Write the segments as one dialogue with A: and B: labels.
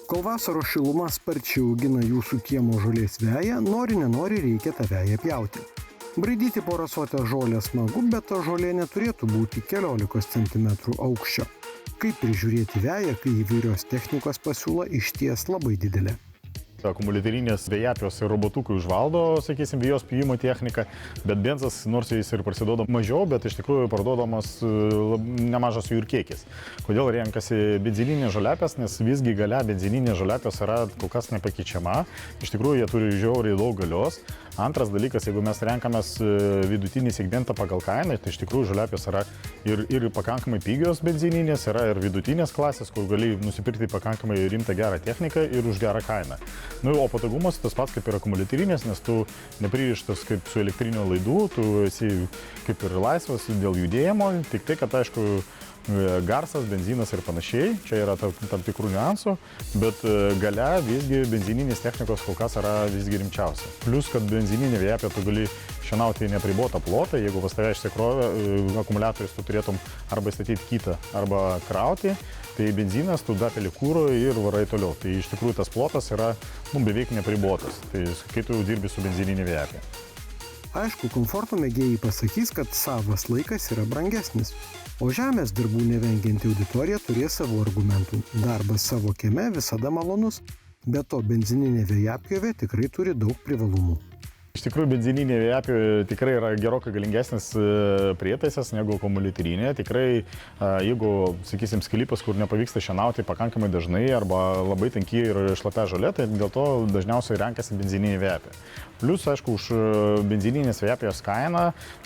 A: Kol vasaros šiluma sparčiai augina jūsų kiemo žolės veją, nenori reikia tą veją pjauti. Braidyti po rasotę žolę smagu, bet ta žolė neturėtų būti 14 cm aukščio. Kaip prižiūrėti veją, kai įvairios technikos pasiūla išties labai didelė.
B: Akumuliatorinės vėjapjos ir robotukai užvaldo, sakysim, vėjos pjūimo techniką, bet benzas, nors jis ir parsiduoda mažiau, bet iš tikrųjų parduodamas nemažas jų ir kiekis. Kodėl renkasi benzininės žoliapės, nes visgi galia benzininės žoliapės yra kol kas nepakeičiama. Iš tikrųjų, jie turi žiauriai daug galios. Antras dalykas, jeigu mes renkamės vidutinį segmentą pagal kainą, tai iš tikrųjų žoliapės yra ir pakankamai pigios benzininės, yra ir vidutinės klasės, kur gali nusipirkti pakankamai rimtą gerą techniką ir už gerą kainą. O patogumas tas pats kaip ir akumuliatorinės, nes tu nepririštas kaip su elektrinio laidų, tu esi kaip ir laisvas dėl judėjimo, tik tai, kad aišku, garsas, benzinas ir panašiai, čia yra tam tikrų niuansų, bet galia visgi benzininės technikos kol kas yra visgi rimčiausia. Plius, kad benzininė vėjapjė tu gali šienauti nepribotą plotą, jeigu pas tave išsikrovė akumuliatorius, tu turėtum arba statyti kitą, arba krauti, tai benzinas tu dapeli kūro ir varai toliau. Tai iš tikrųjų tas plotas yra beveik nepribotas, tai kai tu dirbi su benzininė vėjapjė.
A: Aišku, komforto mėgėjai pasakys, kad savas laikas yra brangesnis, o žemės darbų nevengianti auditorija turės savo argumentų. Darbas savo kieme visada malonus, bet to benzininė vėjapjovė tikrai turi daug privalumų.
B: Iš tikrųjų, benzininė vėjapjovė tikrai yra gerokai galingesnis prietaisas negu akumuliatorinė. Tikrai, jeigu, sakysim, sklypas, kur nepavyksta šienauti pakankamai dažnai arba labai tanki ir šlapia žolė, tai dėl to dažniausiai renkasi benzininė vėjapjovė. Plius, aišku, už benzininės vėjapjovės kainą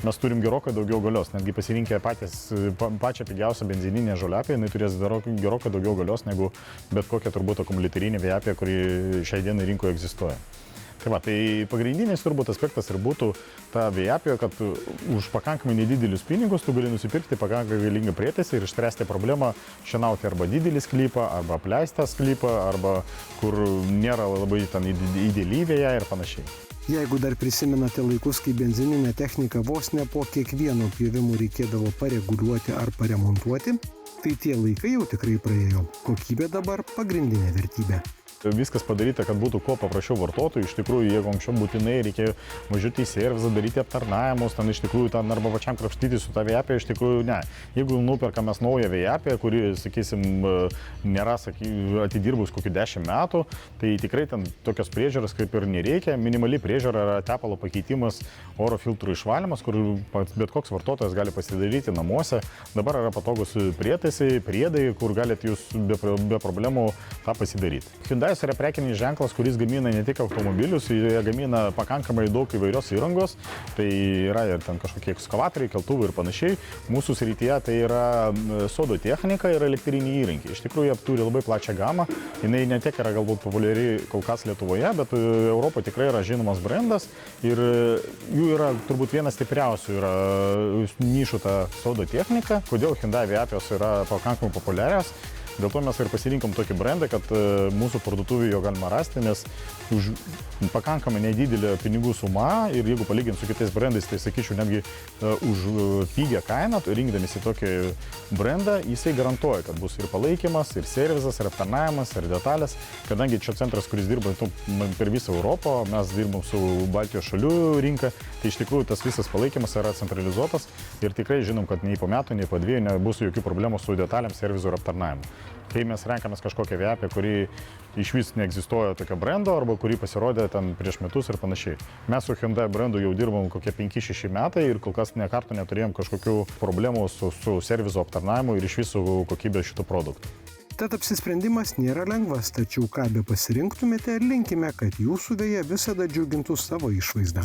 B: mes turim gerokai daugiau galios. Netgi pasirinkę pačią pigiausią benzininę žoliapjovę, jinai turės gerokai daugiau galios negu bet kokia turbūt akumuliatorinė vėjapjovė, kuri šiai dienai rinkoje egzistuoja. Tai pagrindinis turbūt aspektas ir būtų ta vėjapjovė, kad už pakankamai nedidelius pinigus tu gali nusipirkti pakankamai galingą prietaisą ir išspręsti problemą šienauti arba didelį sklypą, arba apleistą sklypą, arba kur nėra labai ideali vėja ir panašiai.
A: Jeigu dar prisimenate laikus, kai benzininę techniką vos ne po kiekvieno pjovimo reikėdavo pareguliuoti ar paremontuoti, tai tie laikai jau tikrai praėjo. Kokybė dabar pagrindinė vertybė.
B: Viskas padaryta, kad būtų kuo paprasčiau vartotojui. Iš tikrųjų, jeigu anksčiau būtinai reikėjo važiuoti į servizą, daryti aptarnavimus, ten iš tikrųjų ten arba pačiam krapštyti su ta vėjapjove, iš tikrųjų ne. Jeigu nuperkamės naują vėjapjovę, kuri, sakysim, nėra atidirbus kokį 10 metų, tai tikrai ten tokios priežiūros kaip ir nereikia. Minimali priežiūra yra tepalo pakeitimas, oro filtrų išvalymas, kur bet koks vartotojas gali pasidaryti namuose. Dabar yra patogus prietaisai, priedai, kur galite jūs be problemų tą pasidaryti. Hyundai yra prekinis ženklas, kuris gamina ne tik automobilius, jie gamina pakankamai daug įvairios įrangos, tai yra ir ten kažkokie ekskavatoriai, keltuvai ir panašiai. Mūsų srityje tai yra sodo technika ir elektriniai įrankiai. Iš tikrųjų, jie turi labai plačią gamą, jinai ne tiek yra galbūt populiari kol kas Lietuvoje, bet Europoje tikrai yra žinomas brandas ir jų yra turbūt vienas stipriausių yra nišų ta sodo technika. Kodėl Hyundai vėjapjovės yra pakankamai populiarios? Dėl to mes ir pasirinkom tokį brandą, kad mūsų parduotuvėje jo galima rasti, nes už pakankamai nedidelę pinigų sumą ir jeigu palyginti su kitais brandais, tai sakyčiau netgi už pigią kainą, rinkdamėsi tokį brandą, jisai garantuoja, kad bus ir palaikymas, ir servizas, ir aptarnavimas, ir detalės. Kadangi čia centras, kuris dirba per visą Europą, mes dirbam su Baltijos šalių rinka, tai iš tikrųjų tas visas palaikymas yra centralizuotas ir tikrai žinom, kad nei po metų, nei po 2 nebus jokių problemų su detalėm, servizu ir aptarnavimu. Kai mes renkamės kažkokią vėjapjovę, kuri iš vis neegzistuoja tokio brando arba kuri pasirodė ten prieš metus ir panašiai. Mes su Hyundai brandu jau dirbam kokie 5-6 metai ir kol kas ne kartą neturėjom kažkokių problemų su servizo aptarnavimu ir iš visų kokybė šitų produktų.
A: Tad apsisprendimas nėra lengvas, tačiau ką be pasirinktumėte, linkime, kad jūsų veja visada džiugintų savo išvaizdą.